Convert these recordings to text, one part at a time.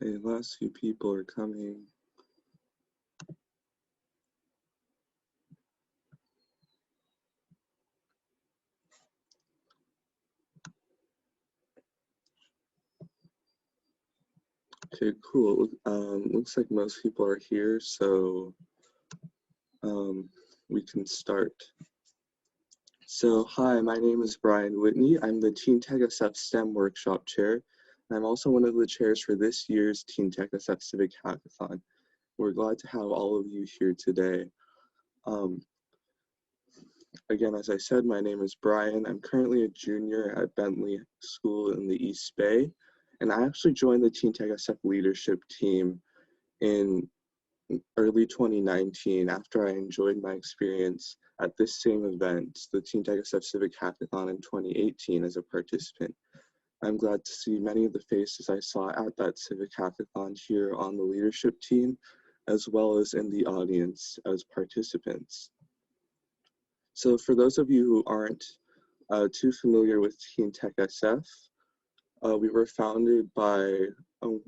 Okay, the last few people are coming. Okay, cool. Looks like most people are here, so we can start. So, hi, my name is Brian Whitney. I'm the TeenTechSF STEM Workshop Chair, and I'm also one of the chairs for this year's TeenTechSF Civic Hackathon. We're glad to have all of you here today. Again, as I said, my name is Brian. I'm currently a junior at Bentley School in the East Bay, and I actually joined the TeenTechSF leadership team in early 2019 after I enjoyed my experience at this same event, the TeenTechSF Civic Hackathon in 2018 as a participant. I'm glad to see many of the faces I saw at that Civic Hackathon here on the leadership team, as well as in the audience as participants. So for those of you who aren't too familiar with TeenTechSF, we were founded by,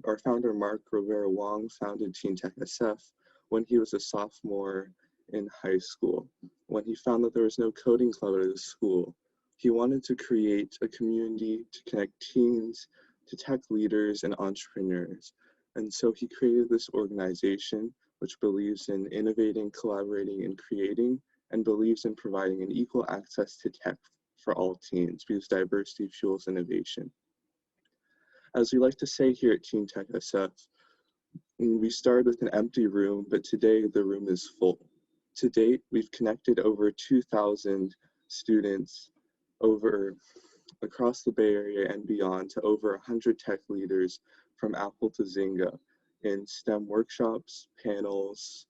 our founder Mark Rivera Wong founded TeenTechSF when he was a sophomore in high school. When he found that there was no coding club at his school, he wanted to create a community to connect teens to tech leaders and entrepreneurs. And so he created this organization which believes in innovating, collaborating, and creating, and believes in providing an equal access to tech for all teens because diversity fuels innovation. As we like to say here at TeenTechSF, we started with an empty room, but today the room is full. To date, we've connected over 2,000 students across the Bay Area and beyond to over 100 tech leaders from Apple to Zynga in STEM workshops, panels,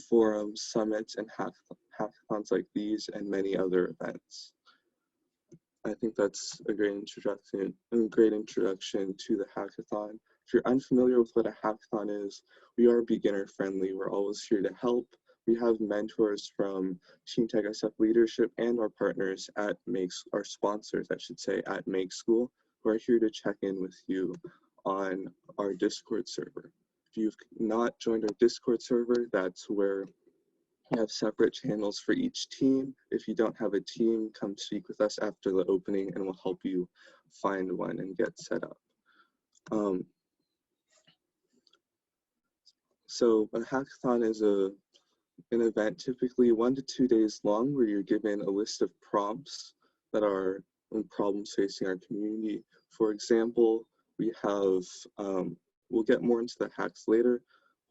forums, summits, and hackathons like these and many other events. I think that's a great introduction to the hackathon. If you're unfamiliar with what a hackathon is, we are beginner friendly. We're always here to help. We have mentors from TeenTechSF leadership and our partners at our sponsors, I should say, at Make School, who are here to check in with you on our Discord server. If you've not joined our Discord server, that's where we have separate channels for each team. If you don't have a team, come speak with us after the opening and we'll help you find one and get set up. So a hackathon is an event typically 1 to 2 days long where you're given a list of prompts that are problems facing our community. For example, we have, we'll get more into the hacks later,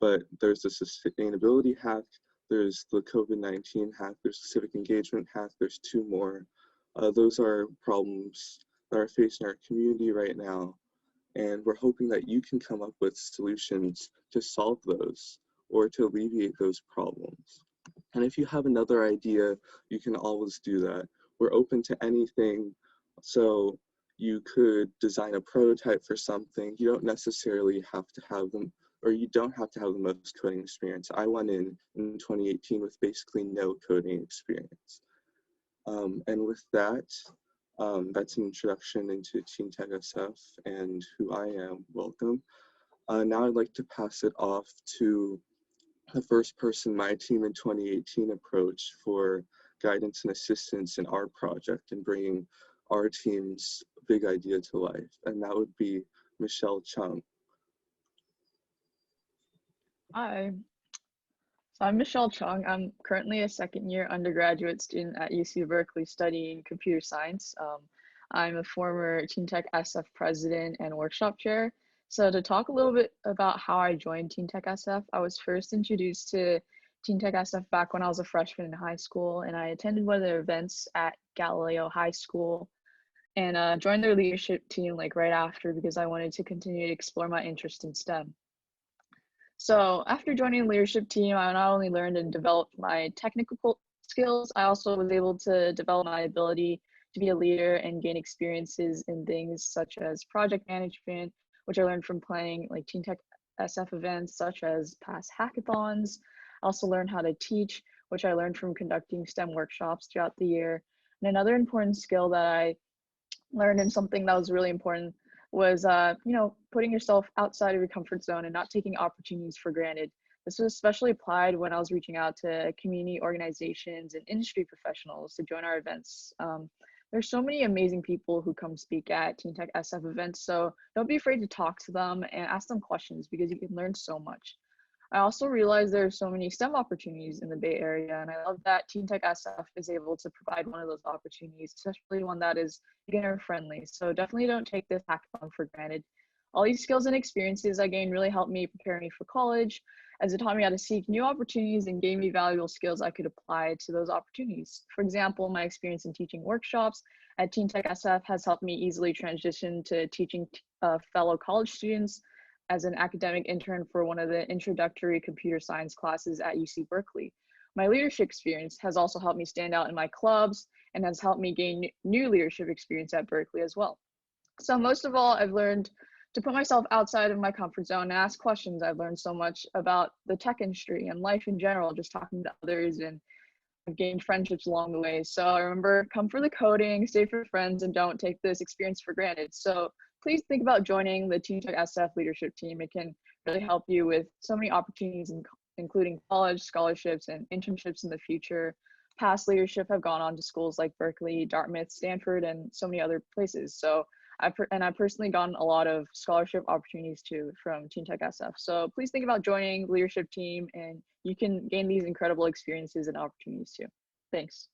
but there's the sustainability hack, there's the COVID-19 hack, there's the civic engagement hack, there's 2 more. Those are problems that are facing our community right now. And we're hoping that you can come up with solutions to solve those or to alleviate those problems. And if you have another idea, you can always do that. We're open to anything. So you could design a prototype for something. You don't necessarily have to have them, or you don't have to have the most coding experience. I went in 2018 with basically no coding experience. And with that, that's an introduction into TeenTechSF and who I am. Welcome. Now I'd like to pass it off to the first person my team in 2018 approached for guidance and assistance in our project and bringing our team's big idea to life, and that would be Michelle Chung. Hi, so I'm Michelle Chung. I'm currently a second-year undergraduate student at UC Berkeley studying computer science. I'm a former TeenTechSF president and workshop chair. So to talk a little bit about how I joined TeenTechSF, I was first introduced to TeenTechSF back when I was a freshman in high school, and I attended one of their events at Galileo High School and joined their leadership team like right after because I wanted to continue to explore my interest in STEM. So after joining the leadership team, I not only learned and developed my technical skills, I also was able to develop my ability to be a leader and gain experiences in things such as project management, which I learned from playing like TeenTechSF events such as past hackathons. I also learned how to teach, which I learned from conducting STEM workshops throughout the year. And another important skill that I learned, and something that was really important, was, putting yourself outside of your comfort zone and not taking opportunities for granted. This was especially applied when I was reaching out to community organizations and industry professionals to join our events. There's so many amazing people who come speak at TeenTechSF events, so don't be afraid to talk to them and ask them questions because you can learn so much. I also realized there are so many STEM opportunities in the Bay Area, and I love that TeenTechSF is able to provide one of those opportunities, especially one that is beginner friendly. So definitely don't take this hackathon for granted. All these skills and experiences I gained really helped me prepare me for college, as it taught me how to seek new opportunities and gave me valuable skills I could apply to those opportunities. For example, my experience in teaching workshops at TeenTechSF has helped me easily transition to teaching fellow college students as an academic intern for one of the introductory computer science classes at UC Berkeley. My leadership experience has also helped me stand out in my clubs and has helped me gain new leadership experience at Berkeley as well. So most of all, I've learned to put myself outside of my comfort zone and ask questions. I've learned so much about the tech industry and life in general, just talking to others, and I've gained friendships along the way. So I remember, come for the coding, stay for friends, and don't take this experience for granted. So please think about joining the TeenTechSF leadership team. It can really help you with so many opportunities, including college scholarships and internships in the future. Past leadership have gone on to schools like Berkeley, Dartmouth, Stanford, and so many other places. So I've personally gotten a lot of scholarship opportunities too from TeenTechSF. So please think about joining the leadership team, and you can gain these incredible experiences and opportunities too. Thanks.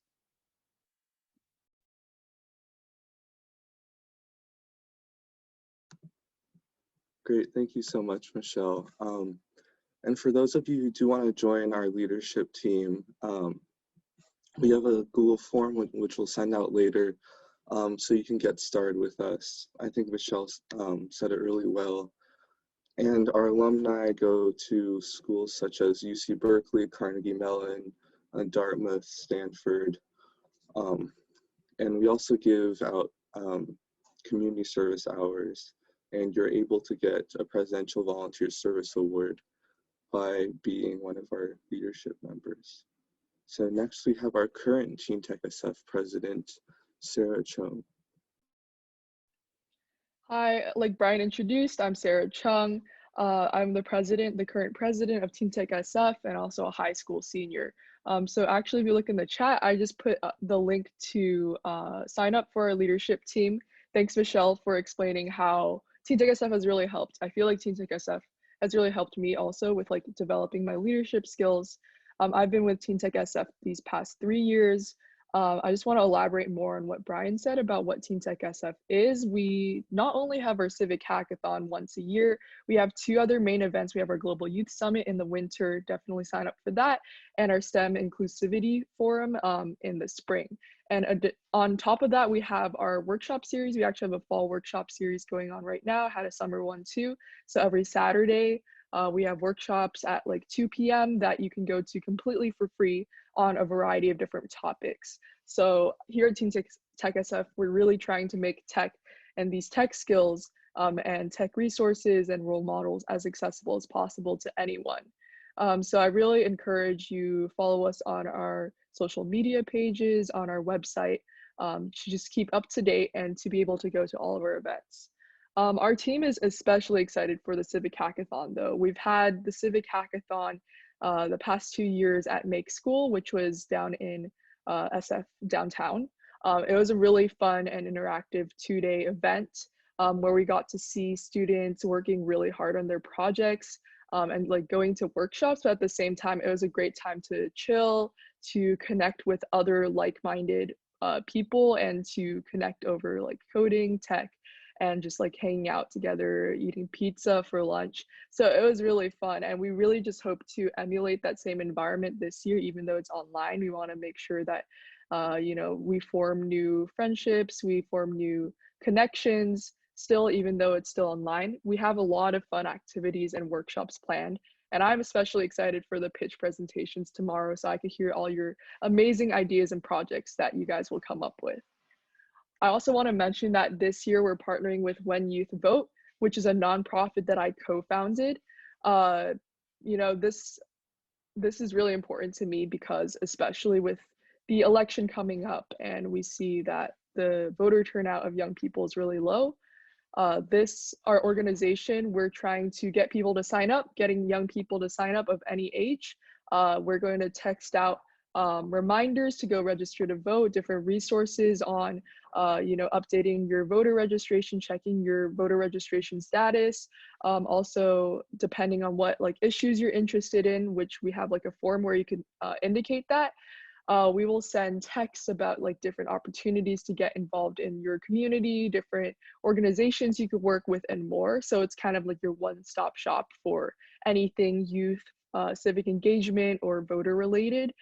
Great, thank you so much, Michelle. And for those of you who do want to join our leadership team, we have a Google form which we'll send out later, so you can get started with us. I think Michelle said it really well. And our alumni go to schools such as UC Berkeley, Carnegie Mellon, Dartmouth, Stanford, and we also give out community service hours, and you're able to get a Presidential Volunteer Service Award by being one of our leadership members. So next we have our current TeenTechSF president, Sarah Chung. Hi, like Brian introduced, I'm Sarah Chung. I'm the current president of TeenTechSF, and also a high school senior. So actually, if you look in the chat, I just put the link to sign up for our leadership team. Thanks, Michelle, for explaining how TeenTechSF has really helped. I feel like TeenTechSF has really helped me also with like developing my leadership skills. I've been with TeenTechSF these past 3 years. I just want to elaborate more on what Brian said about what TeenTechSF is. We not only have our Civic Hackathon once a year, we have 2 other main events. We have our Global Youth Summit in the winter, definitely sign up for that, and our STEM Inclusivity Forum in the spring. And on top of that, we have our workshop series. We actually have a fall workshop series going on right now, had a summer one too. So every Saturday, we have workshops at like 2 p.m. that you can go to completely for free on a variety of different topics. So here at TeenTechSF, we're really trying to make tech and these tech skills and tech resources and role models as accessible as possible to anyone. So I really encourage you follow us on our social media pages, on our website, to just keep up to date and to be able to go to all of our events. Our team is especially excited for the Civic Hackathon though. We've had the Civic Hackathon the past 2 years at Make School, which was down in SF downtown. It was a really fun and interactive 2-day event where we got to see students working really hard on their projects and like going to workshops, but at the same time, it was a great time to chill, to connect with other like-minded people, and to connect over like coding, tech, and just like hanging out together, eating pizza for lunch. So it was really fun. And we really just hope to emulate that same environment this year, even though it's online. We want to make sure that, we form new friendships, we form new connections still, even though it's still online. We have a lot of fun activities and workshops planned. And I'm especially excited for the pitch presentations tomorrow, so I could hear all your amazing ideas and projects that you guys will come up with. I also want to mention that this year we're partnering with When Youth Vote, which is a nonprofit that I co-founded. This is really important to me because, especially with the election coming up and we see that the voter turnout of young people is really low, Our organization, we're trying to get people to sign up, getting young people to sign up of any age. We're going to text out reminders to go register to vote, different resources on, updating your voter registration, checking your voter registration status. Also, depending on what issues you're interested in, which we have a form where you can indicate that. We will send texts about different opportunities to get involved in your community, different organizations you could work with, and more. So it's kind of your one-stop shop for anything youth, civic engagement, or voter related.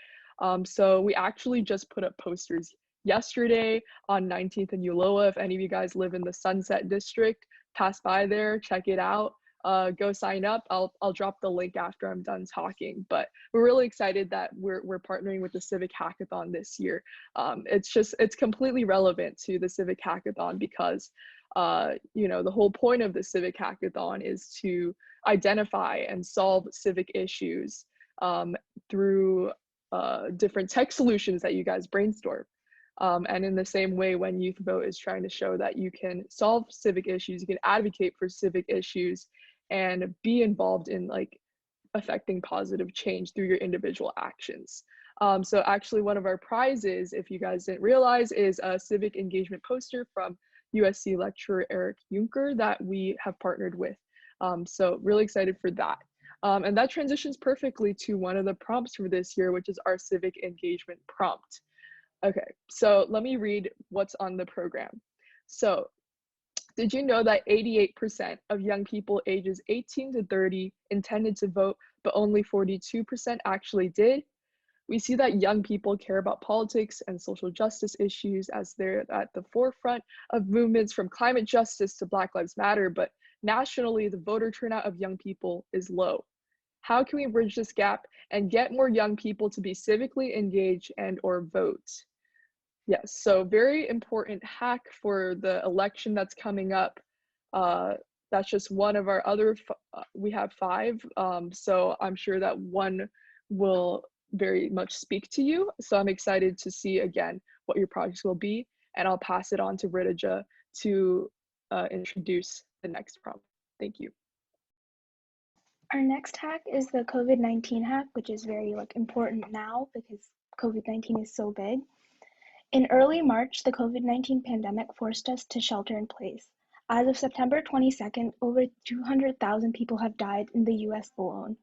So we actually just put up posters yesterday on 19th and Uloa. If any of you guys live in the Sunset District, pass by there, check it out. Go sign up. I'll drop the link after I'm done talking. But we're really excited that we're partnering with the Civic Hackathon this year. It's completely relevant to the Civic Hackathon because the whole point of the Civic Hackathon is to identify and solve civic issues through different tech solutions that you guys brainstorm. And in the same way, when Youth Vote is trying to show that you can solve civic issues, you can advocate for civic issues, and be involved in affecting positive change through your individual actions. So actually one of our prizes, if you guys didn't realize, is a civic engagement poster from USC lecturer Eric Juncker that we have partnered with. So really excited for that. And that transitions perfectly to one of the prompts for this year, which is our civic engagement prompt. Okay, so let me read what's on the program. So, did you know that 88% of young people ages 18 to 30 intended to vote, but only 42% actually did? We see that young people care about politics and social justice issues as they're at the forefront of movements from climate justice to Black Lives Matter, but nationally, the voter turnout of young people is low. How can we bridge this gap and get more young people to be civically engaged and/or vote? Yes, so very important hack for the election that's coming up. That's just one of our other, we have 5, so I'm sure that one will very much speak to you. So I'm excited to see again what your projects will be, and I'll pass it on to Ridija to introduce the next prompt. Thank you. Our next hack is the COVID-19 hack, which is very important now because COVID-19 is so big. In early March, the COVID-19 pandemic forced us to shelter in place. As of September 22nd, over 200,000 people have died in the US alone.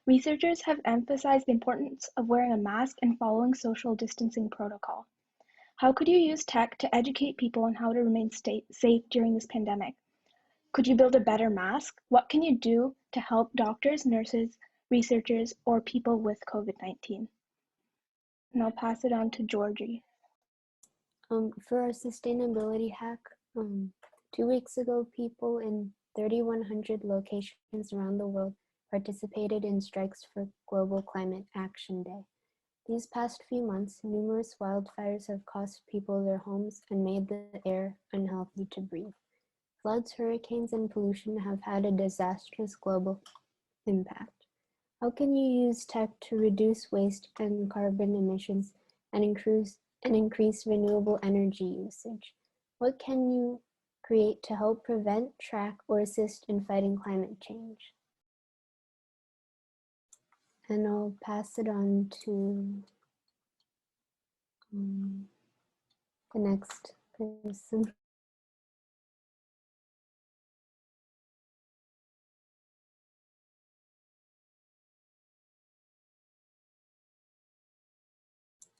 Researchers have emphasized the importance of wearing a mask and following social distancing protocol. How could you use tech to educate people on how to remain safe during this pandemic? Could you build a better mask? What can you do to help doctors, nurses, researchers, or people with COVID-19? And I'll pass it on to Georgie. For our sustainability hack, 2 weeks ago, people in 3,100 locations around the world participated in strikes for Global Climate Action Day. These past few months, numerous wildfires have cost people their homes and made the air unhealthy to breathe. Floods, hurricanes, and pollution have had a disastrous global impact. How can you use tech to reduce waste and carbon emissions and increase renewable energy usage? What can you create to help prevent, track, or assist in fighting climate change? And I'll pass it on to the next person.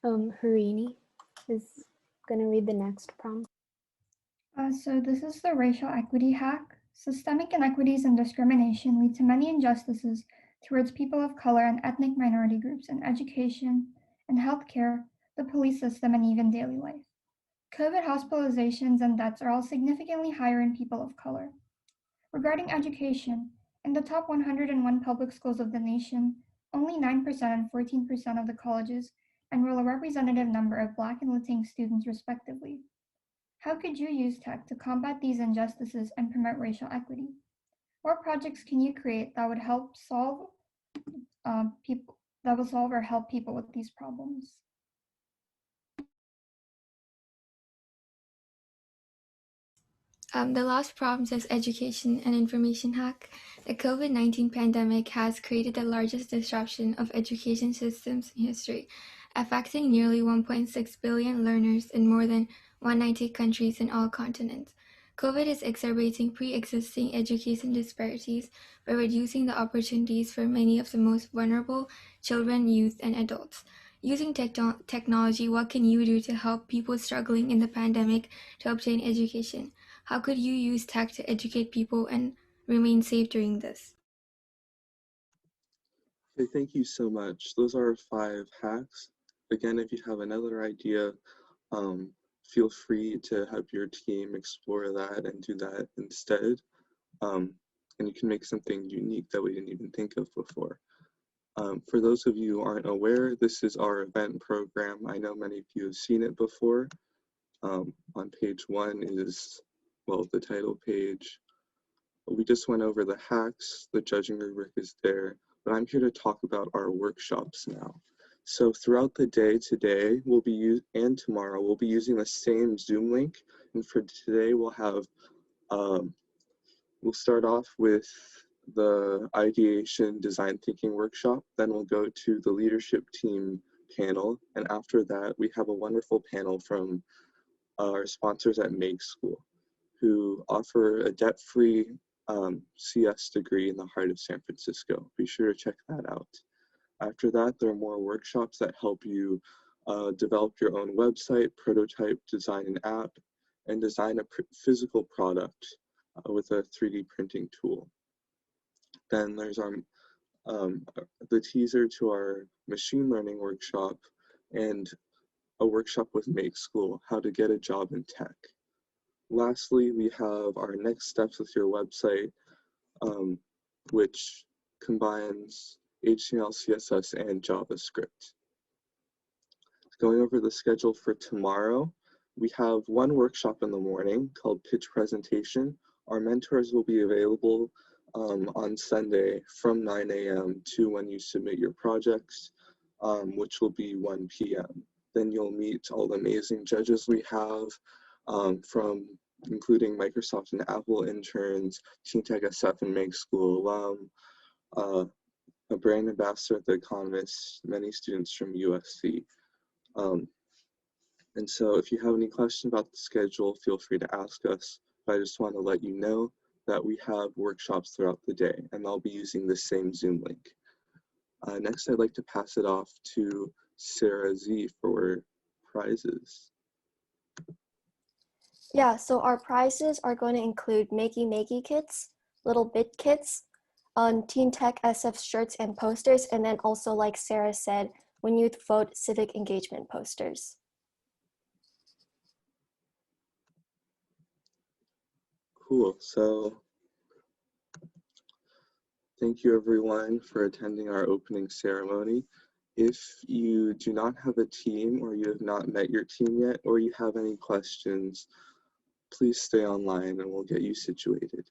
Harini is going to read the next prompt. So this is the racial equity hack. Systemic inequities and discrimination lead to many injustices towards people of color and ethnic minority groups in education and healthcare, the police system, and even daily life. COVID hospitalizations and deaths are all significantly higher in people of color. Regarding education, in the top 101 public schools of the nation, only 9% and 14% of the colleges enroll a representative number of Black and Latino students respectively. How could you use tech to combat these injustices and promote racial equity? What projects can you create that would help solve or help people with these problems? The lost problems as education and information hack. The COVID-19 pandemic has created the largest disruption of education systems in history, affecting nearly 1.6 billion learners in more than 190 countries in all continents. COVID is exacerbating pre-existing education disparities by reducing the opportunities for many of the most vulnerable children, youth, and adults. Using technology, what can you do to help people struggling in the pandemic to obtain education? How could you use tech to educate people and remain safe during this? Okay, thank you so much. Those are 5 hacks. Again, if you have another idea, feel free to have your team explore that and do that instead. And you can make something unique that we didn't even think of before. For those of you who aren't aware, this is our event program. I know many of you have seen it before. On page 1 is, well, the title page. We just went over the hacks, the judging rubric is there, but I'm here to talk about our workshops now. So throughout the day today, and tomorrow, we'll be using the same Zoom link. And for today, we'll start off with the ideation design thinking workshop. Then we'll go to the leadership team panel. And after that, we have a wonderful panel from our sponsors at Make School, who offer a debt-free CS degree in the heart of San Francisco. Be sure to check that out. After that, there are more workshops that help you develop your own website, prototype, design an app, and design a physical product with a 3D printing tool. Then there's the teaser to our machine learning workshop and a workshop with Make School, how to get a job in tech. Lastly, we have our next steps with your website, which combines HTML, CSS, and JavaScript. Going over the schedule for tomorrow, we have one workshop in the morning called Pitch Presentation. Our mentors will be available on Sunday from 9 a.m. to when you submit your projects, which will be 1 p.m. Then you'll meet all the amazing judges we have from including Microsoft and Apple interns, TeenTechSF and Make School alum, a brand ambassador at The Economist, many students from USC. And so if you have any questions about the schedule, feel free to ask us. But I just want to let you know that we have workshops throughout the day, and I'll be using the same Zoom link. Next, I'd like to pass it off to Sarah Z for prizes. Yeah, so our prizes are going to include Makey kits, little bit kits, TeenTechSF shirts and posters, and then also, like Sarah said, when youth vote, civic engagement posters. Cool, so thank you everyone for attending our opening ceremony. If you do not have a team or you have not met your team yet, or you have any questions, please stay online and we'll get you situated.